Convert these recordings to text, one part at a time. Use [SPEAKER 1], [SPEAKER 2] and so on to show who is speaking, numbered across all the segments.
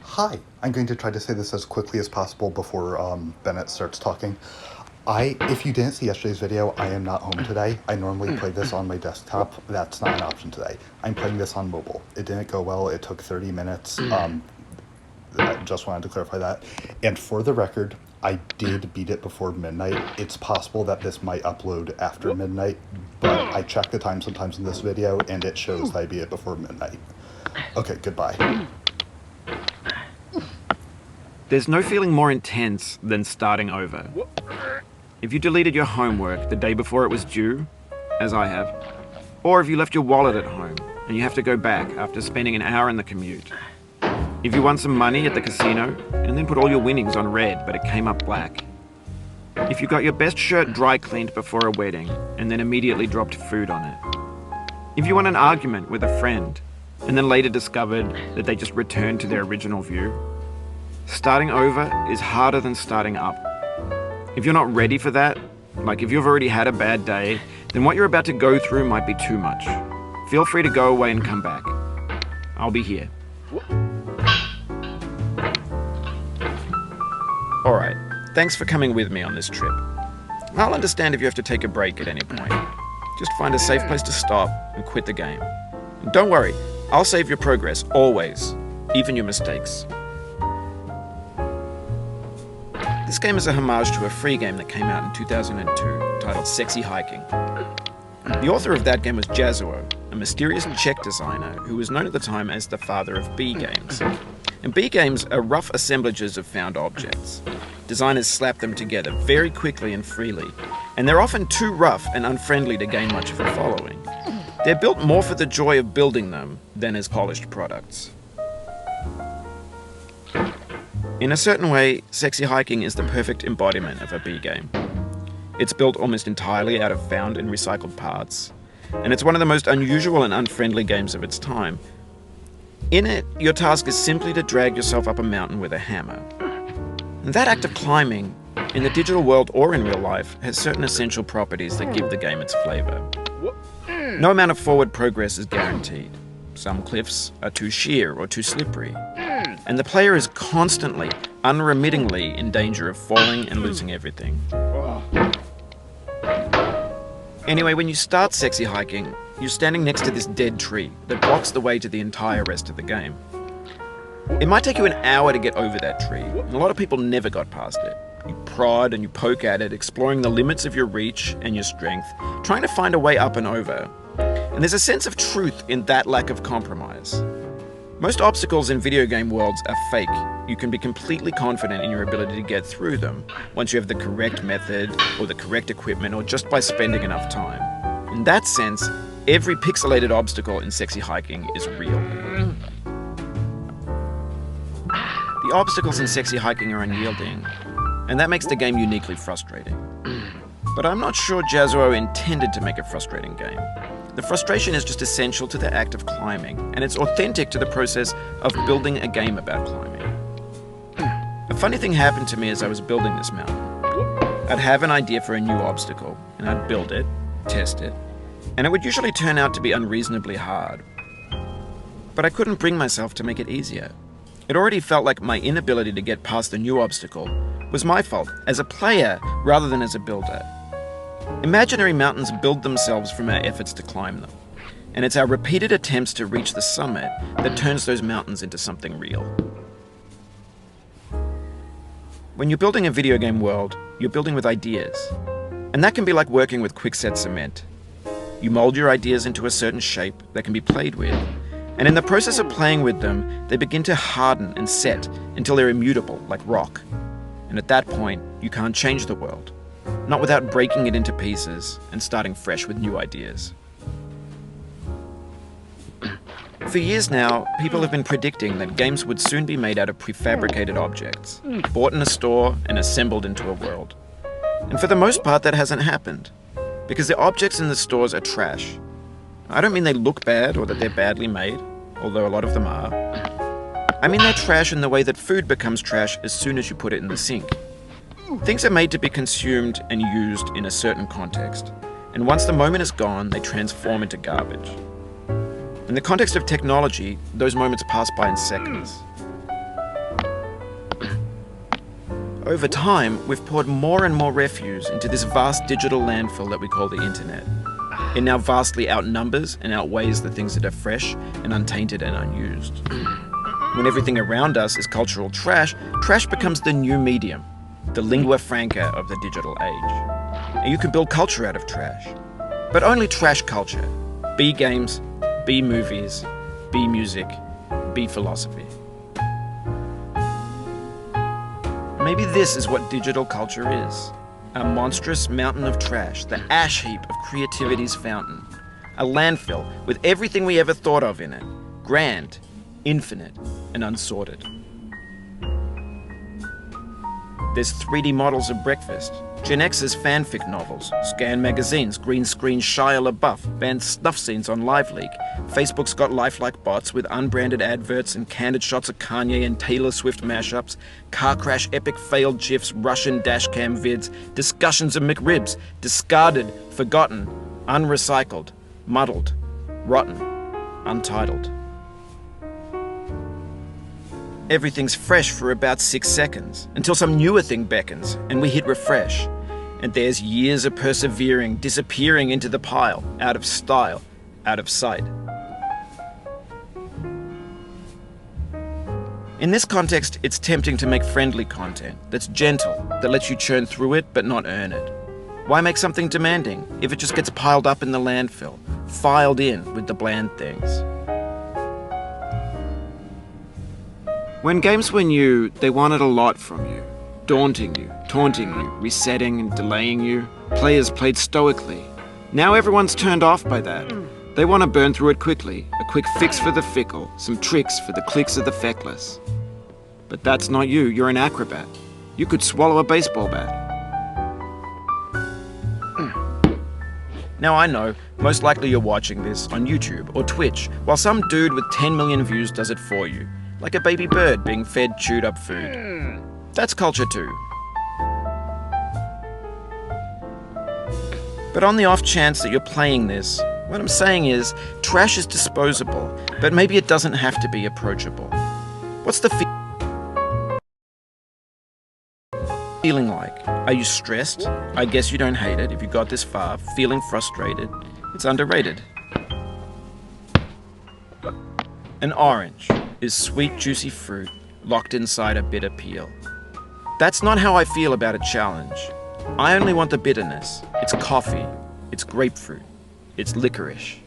[SPEAKER 1] Hi. I'm going to try to say this as quickly as possible before Bennett starts talking. If you didn't see yesterday's video, I am not home today. I normally play this on my desktop. That's not an option today. I'm playing this on mobile. It didn't go well. It took 30 minutes. I just wanted to clarify that. And for the record, I did beat it before midnight. It's possible that this might upload after midnight, but I check the time sometimes in this video, and it shows that I beat it before midnight. Okay, goodbye.
[SPEAKER 2] There's no feeling more intense than starting over. If you deleted your homework the day before it was due, as I have, or if you left your wallet at home and you have to go back after spending an hour in the commute. If you won some money at the casino and then put all your winnings on red but it came up black. If you got your best shirt dry cleaned before a wedding and then immediately dropped food on it. If you won an argument with a friend and then later discovered that they just returned to their original view. Starting over is harder than starting up. If you're not ready for that, like if you've already had a bad day, then what you're about to go through might be too much. Feel free to go away and come back. I'll be here. Alright, thanks for coming with me on this trip. I'll understand if you have to take a break at any point. Just find a safe place to stop and quit the game. And don't worry, I'll save your progress, always, even your mistakes. This game is a homage to a free game that came out in 2002, titled Sexy Hiking. The author of that game was Jazuo, a mysterious Czech designer who was known at the time as the father of B games. And B games are rough assemblages of found objects. Designers slap them together very quickly and freely, and they're often too rough and unfriendly to gain much of a following. They're built more for the joy of building them than as polished products. In a certain way, Sexy Hiking is the perfect embodiment of a B game. It's built almost entirely out of found and recycled parts, and it's one of the most unusual and unfriendly games of its time. In it, your task is simply to drag yourself up a mountain with a hammer. And that act of climbing, in the digital world or in real life, has certain essential properties that give the game its flavor. No amount of forward progress is guaranteed. Some cliffs are too sheer or too slippery. And the player is constantly, unremittingly in danger of falling and losing everything. Anyway, when you start Sexy Hiking, you're standing next to this dead tree that blocks the way to the entire rest of the game. It might take you an hour to get over that tree, and a lot of people never got past it. You prod and you poke at it, exploring the limits of your reach and your strength, trying to find a way up and over. And there's a sense of truth in that lack of compromise. Most obstacles in video game worlds are fake. You can be completely confident in your ability to get through them once you have the correct method or the correct equipment or just by spending enough time. In that sense, every pixelated obstacle in Sexy Hiking is real. The obstacles in Sexy Hiking are unyielding, and that makes the game uniquely frustrating. But I'm not sure Jazuo intended to make a frustrating game. The frustration is just essential to the act of climbing, and it's authentic to the process of building a game about climbing. A funny thing happened to me as I was building this mountain. I'd have an idea for a new obstacle, and I'd build it, test it, and it would usually turn out to be unreasonably hard. But I couldn't bring myself to make it easier. It already felt like my inability to get past the new obstacle was my fault as a player rather than as a builder. Imaginary mountains build themselves from our efforts to climb them, and it's our repeated attempts to reach the summit that turns those mountains into something real. When you're building a video game world, you're building with ideas, and that can be like working with quickset cement. You mold your ideas into a certain shape that can be played with, and in the process of playing with them, they begin to harden and set until they're immutable, like rock. And at that point, you can't change the world. Not without breaking it into pieces and starting fresh with new ideas. For years now, people have been predicting that games would soon be made out of prefabricated objects, bought in a store and assembled into a world. And for the most part, that hasn't happened, because the objects in the stores are trash. I don't mean they look bad or that they're badly made, although a lot of them are. I mean they're trash in the way that food becomes trash as soon as you put it in the sink. Things are made to be consumed and used in a certain context, and once the moment is gone, they transform into garbage. In the context of technology, those moments pass by in seconds. over time, we've poured more and more refuse into this vast digital landfill that we call the internet. It now vastly outnumbers and outweighs the things that are fresh and untainted and unused. When everything around us is cultural trash, trash becomes the new medium, the lingua franca of the digital age. And you can build culture out of trash. But only trash culture. Be games, be movies, be music, be philosophy. Maybe this is what digital culture is. A monstrous mountain of trash, the ash heap of creativity's fountain. A landfill with everything we ever thought of in it. Grand, infinite, and unsorted. There's 3D models of breakfast, Gen X's fanfic novels, scan magazines, green screen Shia LaBeouf, banned snuff scenes on LiveLeak. Facebook's got lifelike bots with unbranded adverts and candid shots of Kanye and Taylor Swift mashups, car crash epic failed GIFs, Russian dashcam vids, discussions of McRibs, discarded, forgotten, unrecycled, muddled, rotten, untitled. Everything's fresh for about 6 seconds, until some newer thing beckons, and we hit refresh. And there's years of persevering, disappearing into the pile, out of style, out of sight. In this context, it's tempting to make friendly content that's gentle, that lets you churn through it but not earn it. Why make something demanding if it just gets piled up in the landfill, filed in with the bland things? When games were new, they wanted a lot from you. Daunting you, taunting you, resetting and delaying you. Players played stoically. Now everyone's turned off by that. They want to burn through it quickly, a quick fix for the fickle, some tricks for the clicks of the feckless. But that's not you, you're an acrobat. You could swallow a baseball bat. Now I know, most likely you're watching this on YouTube or Twitch, while some dude with 10 million views does it for you. Like a baby bird being fed chewed up food. That's culture too. But on the off chance that you're playing this, what I'm saying is, trash is disposable, but maybe it doesn't have to be approachable. What's the feeling like? Are you stressed? I guess you don't hate it if you got this far. Feeling frustrated? It's underrated. An orange is sweet, juicy fruit locked inside a bitter peel. That's not how I feel about a challenge. I only want the bitterness. It's coffee. It's grapefruit. It's licorice.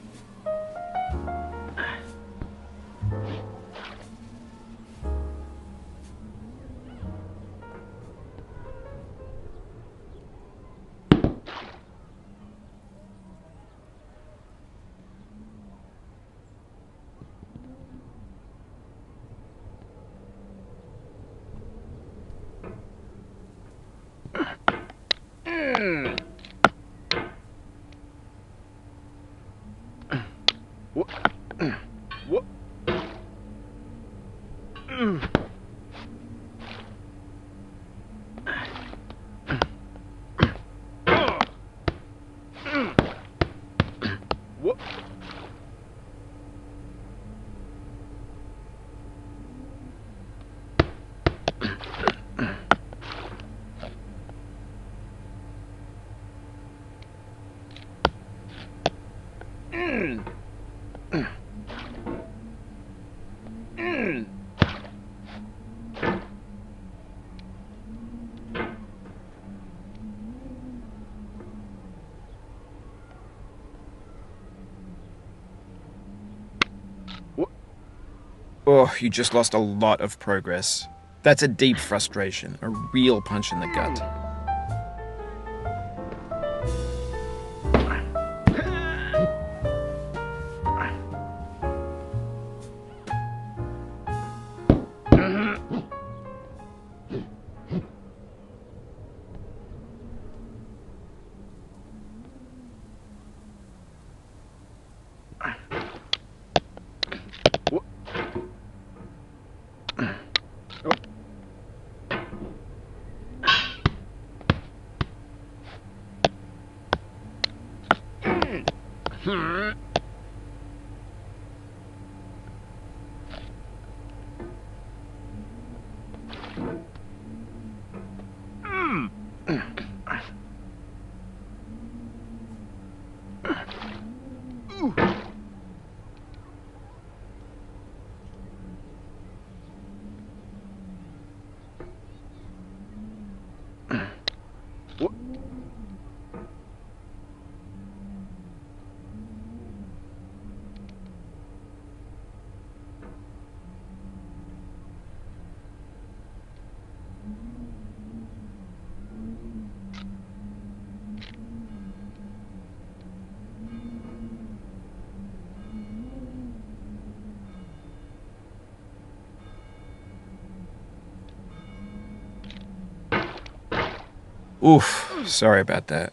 [SPEAKER 2] Oh, you just lost a lot of progress. That's a deep frustration, a real punch in the gut. Oof, sorry about that.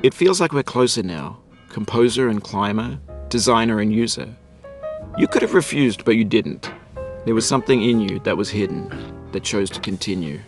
[SPEAKER 2] It feels like we're closer now. Composer and climber, designer and user. You could have refused, but you didn't. There was something in you that was hidden, that chose to continue.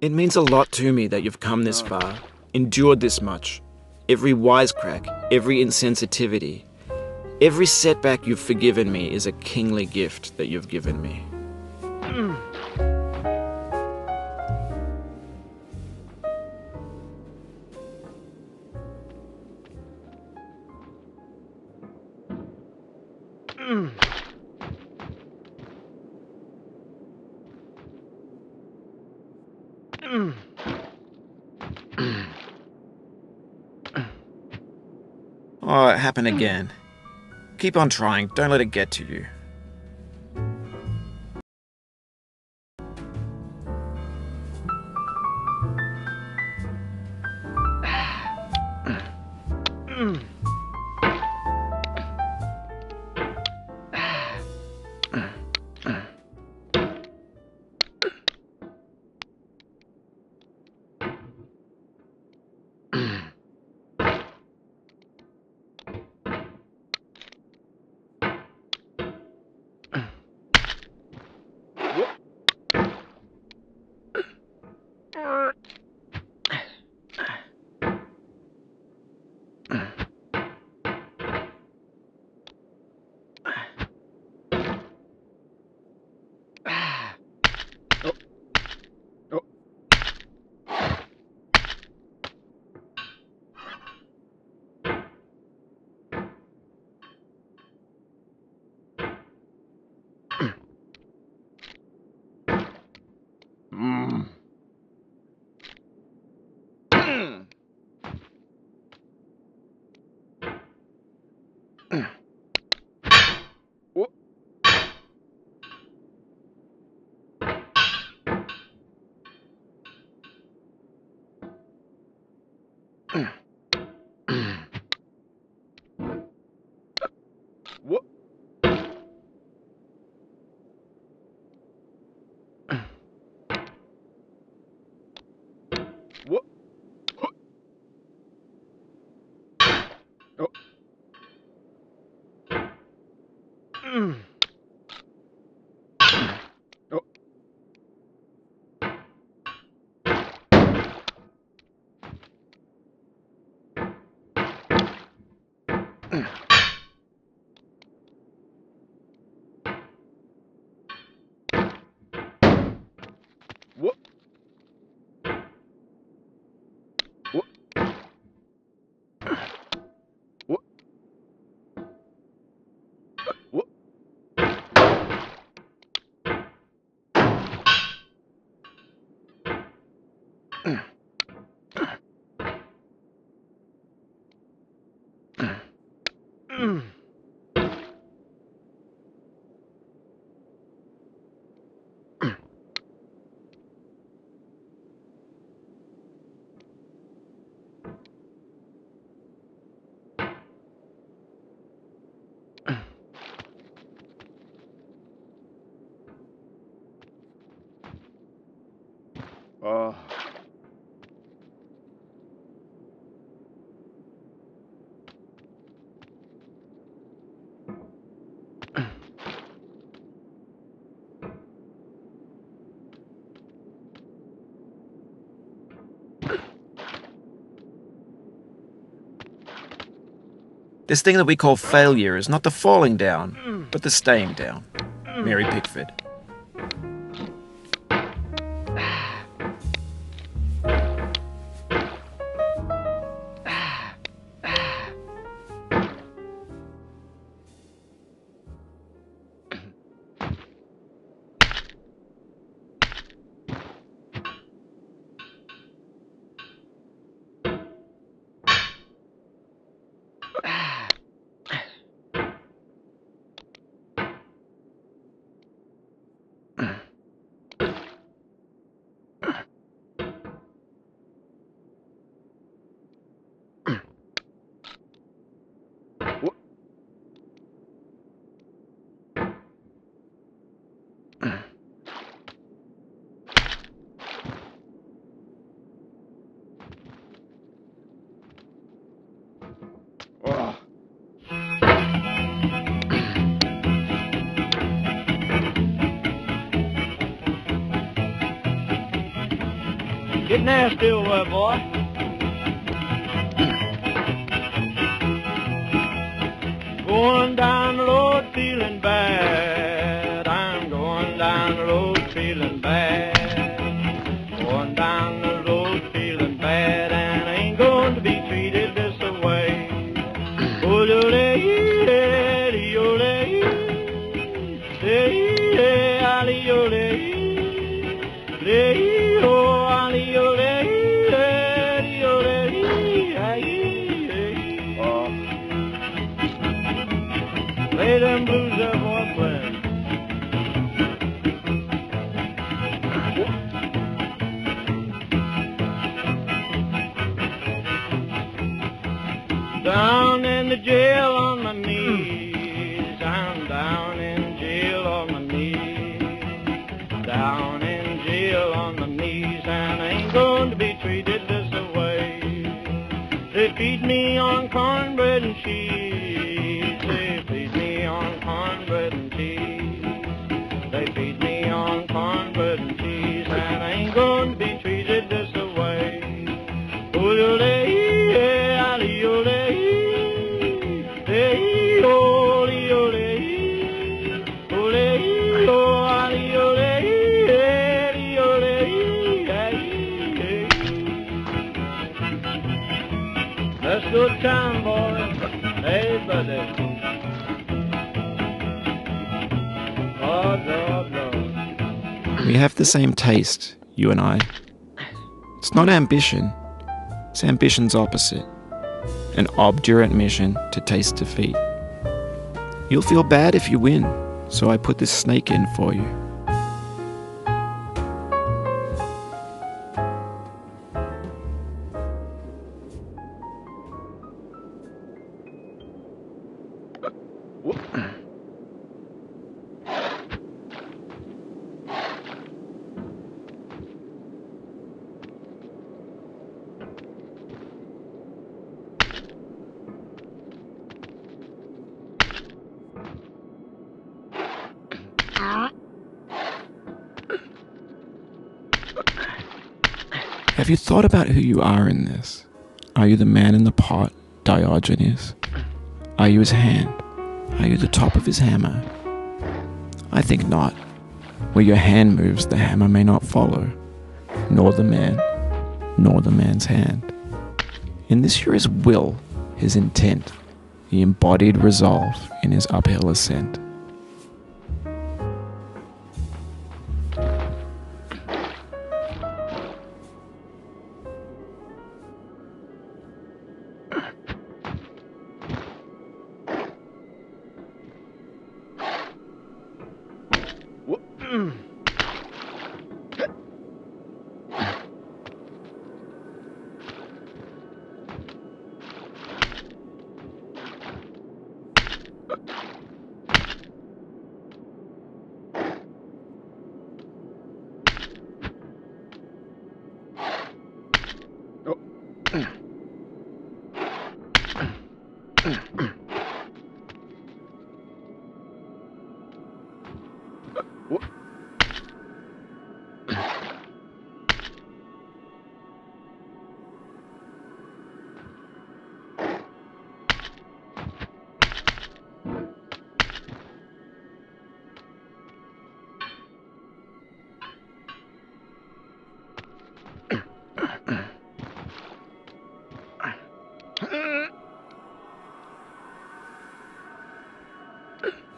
[SPEAKER 2] It means a lot to me that you've come this far, endured this much. Every wisecrack, every insensitivity, every setback you've forgiven me is a kingly gift that you've given me. Oh, it happened again. Keep on trying, don't let it get to you. This thing that we call failure is not the falling down, but the staying down. Mary Pickford.
[SPEAKER 3] Get nasty over there, boy. Going down the road feeling bad. I'm going down the road feeling bad. Going down the road feeling bad, and I ain't going to be treated this way. Lay them blues up, boy, playing. Down in the jail on my knees. I'm down in jail on my knees. Down in jail on my knees, and I ain't going to be treated this way. They feed me on cornbread and cheese. They feed me on cornbread and cheese. They feed me on cornbread and cheese, and I ain't going to be treated this way. That's good time, boy. Hey, buddy. Oh,
[SPEAKER 2] We have the same taste, you and I. It's not ambition. It's ambition's opposite. An obdurate mission to taste defeat. You'll feel bad if you win, so I put this snake in for you. Have you thought about who you are in this? Are you the man in the pot, Diogenes? Are you his hand? Are you the top of his hammer? I think not. Where your hand moves, the hammer may not follow, nor the man, nor the man's hand. In this you're his will, his intent, the embodied resolve in his uphill ascent.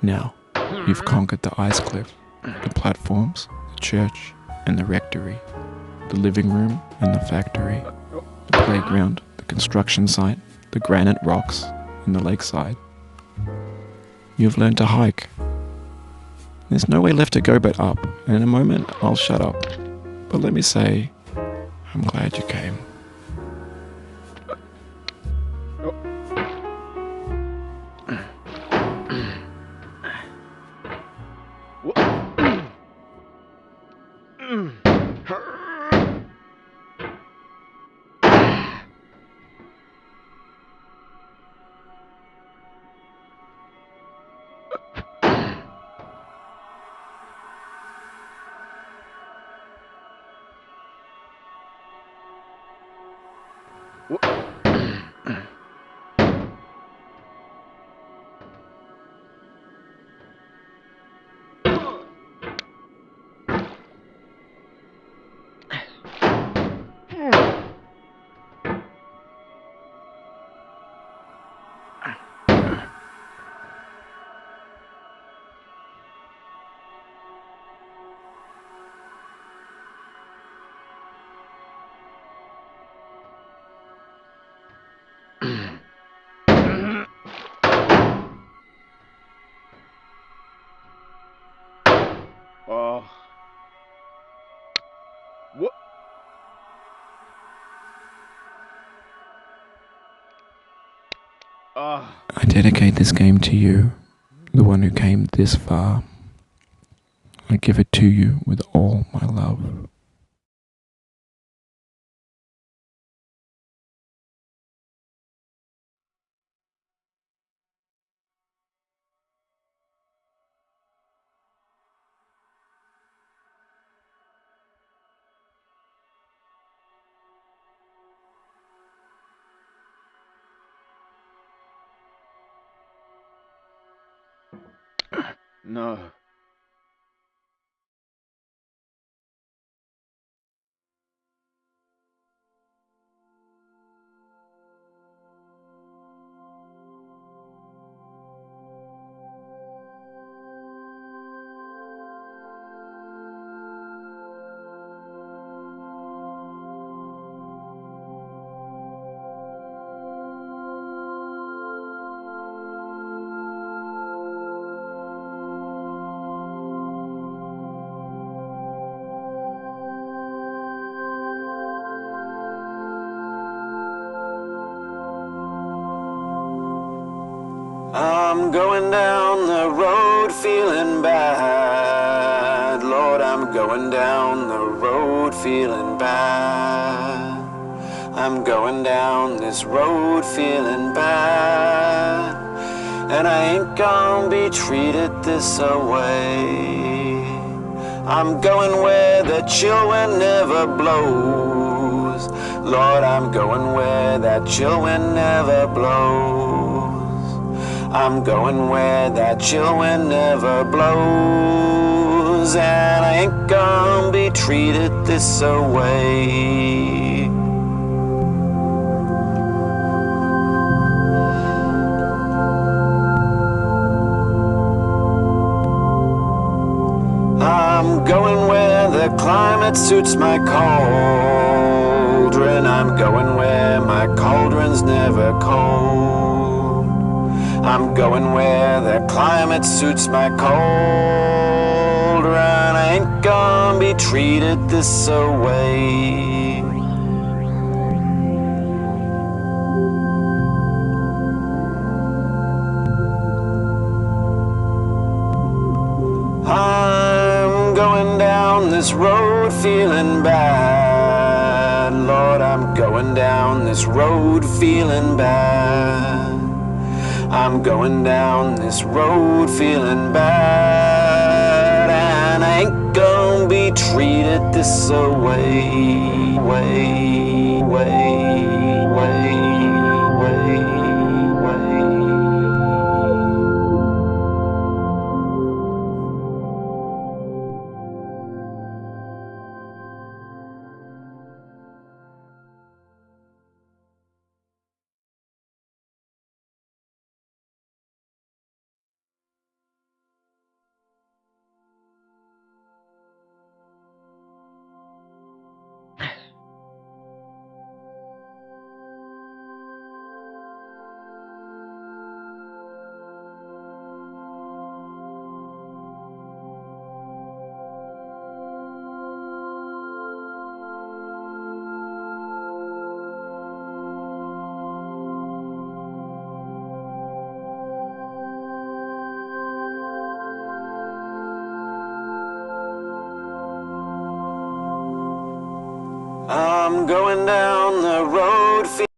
[SPEAKER 2] Now, you've conquered the ice cliff, the platforms, the church, and the rectory, the living room and the factory, the playground, the construction site, the granite rocks, and the lakeside. You've learned to hike. There's no way left to go but up, and in a moment I'll shut up. But let me say, I'm glad you came.
[SPEAKER 4] Oh. What?
[SPEAKER 2] I dedicate this game to you, the one who came this far. I give it to you with all my love.
[SPEAKER 4] No.
[SPEAKER 2] I'm going down the road feeling bad. Lord, I'm going down the road feeling bad. I'm going down this road feeling bad. And I ain't gonna be treated this away. I'm going where the chill wind never blows. Lord, I'm going where that chill wind never blows. I'm going where that chill wind never blows. And I ain't gonna be treated this away. I'm going where the climate suits my cauldron. I'm going where my cauldron's never cold. I'm going where the climate suits my cauldron. I ain't gonna be treated this away. I'm going down this road feeling bad. Lord, I'm going down this road feeling bad. I'm going down this road feeling bad. And I ain't gonna be treated this away. Way, way, way, way, way. I'm going down the road.